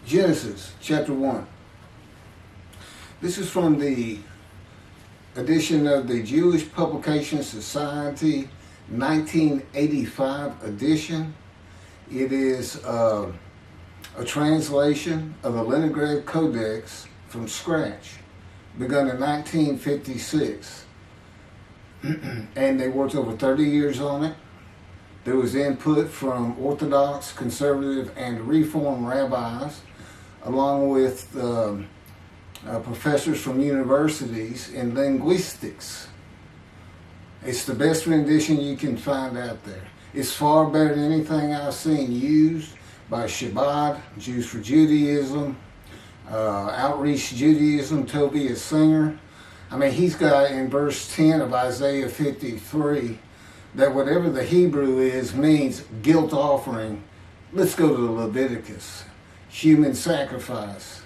Genesis chapter 1. This is from the edition of the Jewish Publication Society 1985 edition. It is a translation of the Leningrad Codex from scratch, begun in 1956. And they worked over 30 years on it. There was input from Orthodox, Conservative, and Reform rabbis, along with professors from universities in linguistics. It's the best rendition you can find out there. It's far better than anything I've seen used by Shabbat, Jews for Judaism, Outreach Judaism, Tobias Singer. I mean, he's got in verse 10 of Isaiah 53 that whatever the Hebrew is means guilt offering. Let's go to Leviticus. Human sacrifice.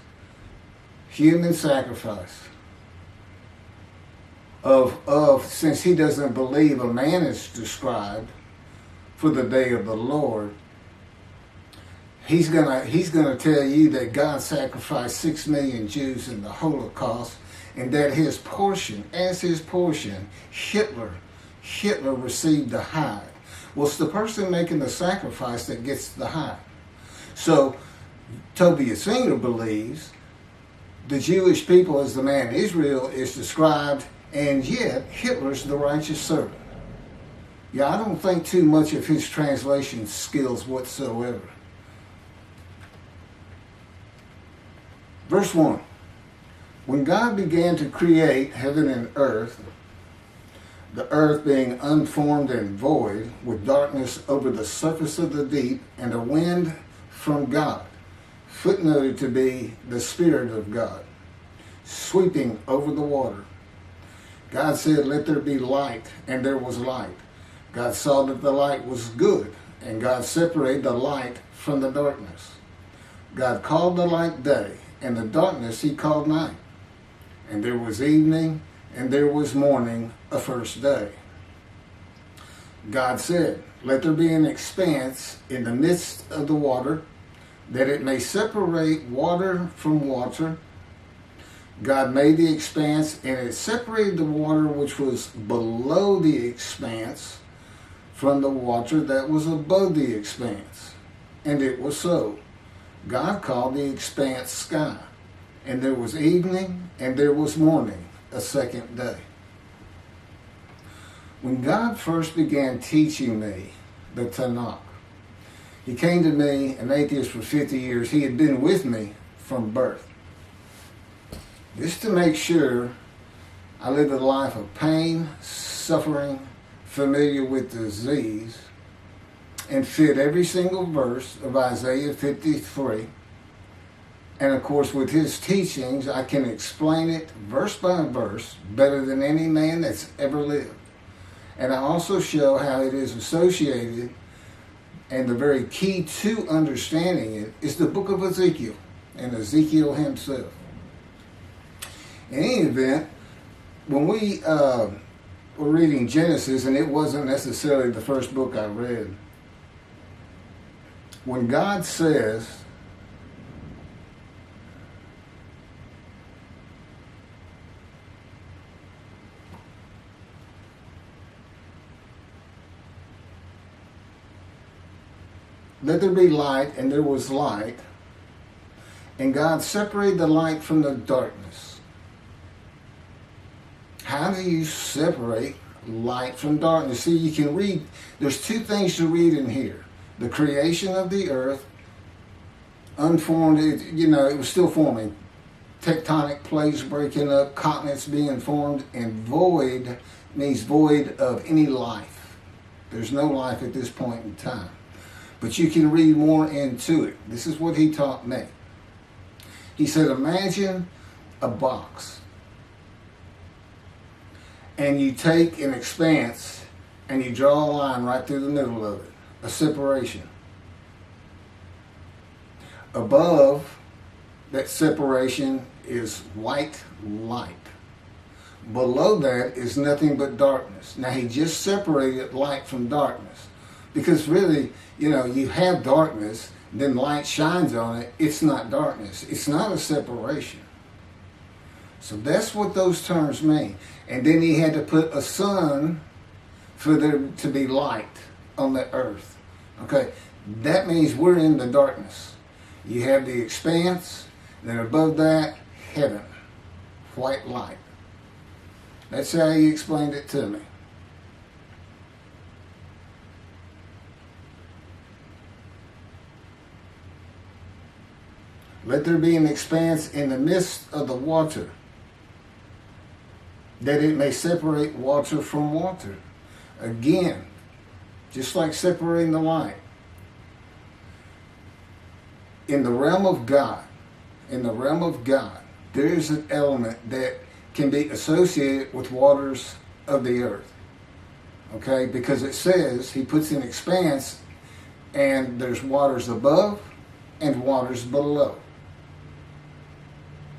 Human sacrifice. Since he doesn't believe a man is described for the day of the Lord, he's gonna tell you that God sacrificed 6 million Jews in the Holocaust, and that his portion, Hitler received the hide. Well, it's the person making the sacrifice that gets the hide. So Tobias Singer believes the Jewish people as the man Israel is described, and yet Hitler's the righteous servant. Yeah, I don't think too much of his translation skills whatsoever. Verse 1. When God began to create heaven and earth, the earth being unformed and void, with darkness over the surface of the deep, and a wind from God, footnoted to be the Spirit of God, sweeping over the water. God said, "Let there be light," and there was light. God saw that the light was good, and God separated the light from the darkness. God called the light day, and the darkness he called night. And there was evening, and there was morning, a first day. God said, "Let there be an expanse in the midst of the water, that it may separate water from water." God made the expanse, and it separated the water which was below the expanse from the water that was above the expanse. And it was so. God called the expanse sky. And there was evening, and there was morning, a second day. When God first began teaching me the Tanakh, he came to me, an atheist for 50 years. He had been with me from birth, just to make sure I lived a life of pain, suffering, familiar with disease, and fit every single verse of Isaiah 53. And of course, with his teachings, I can explain it verse by verse better than any man that's ever lived. And I also show how it is associated, and the very key to understanding it is the book of Ezekiel and Ezekiel himself. In any event, when we were reading Genesis, and it wasn't necessarily the first book I read, when God says, "Let there be light," and there was light, and God separated the light from the darkness. How do you separate light from darkness? See, you can read, there's two things to read in here. The creation of the earth, unformed, it was still forming. Tectonic plates breaking up, continents being formed, and void means void of any life. There's no life at this point in time. But you can read more into it. This is what he taught me. He said, imagine a box, and you take an expanse and you draw a line right through the middle of it, a separation. Above that separation is white light. Below that is nothing but darkness. Now he just separated light from darkness. Because really, you know, you have darkness, then light shines on it, it's not darkness. It's not a separation. So that's what those terms mean. And then he had to put a sun for there to be light on the earth. Okay, that means we're in the darkness. You have the expanse, and then above that, heaven, white light. That's how he explained it to me. Let there be an expanse in the midst of the water, that it may separate water from water. Again, just like separating the light. In the realm of God, there is an element that can be associated with waters of the earth. Okay, because it says he puts an expanse and there's waters above and waters below.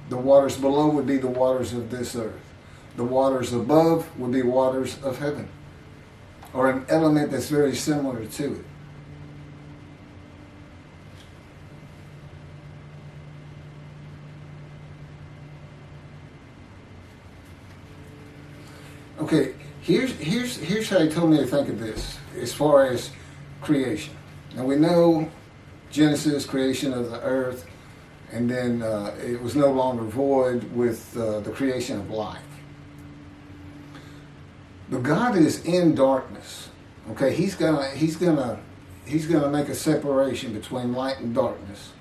The waters below would be the waters of this earth. The waters above would be waters of heaven, or an element that's very similar to it. Okay, here's how he told me to think of this as far as creation. Now we know Genesis, creation of the earth, and then it was no longer void with the creation of life. But God is in darkness. Okay, He's gonna make a separation between light and darkness.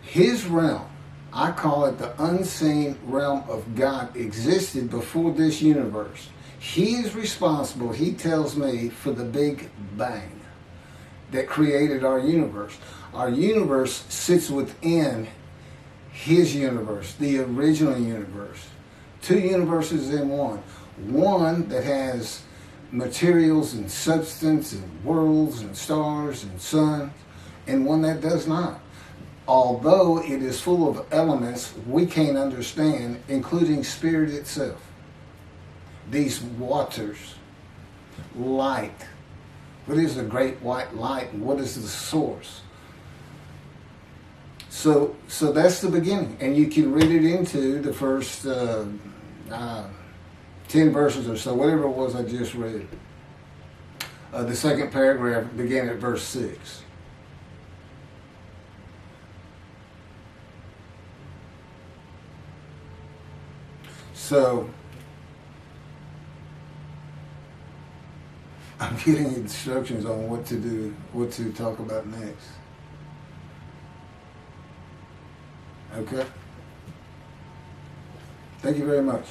His realm, I call it the unseen realm of God, existed before this universe. He is responsible, he tells me, for the Big Bang that created our universe. Our universe sits within His universe, the original universe. Two universes in one. One that has materials and substance and worlds and stars and suns, and one that does not. Although it is full of elements we can't understand, including spirit itself. These waters, light. What is the great white light, and what is the source? So that's the beginning, and you can read it into the first 10 verses or so, whatever it was I just read. The second paragraph began at verse 6. So I'm getting instructions on what to do, what to talk about next. Okay? Thank you very much.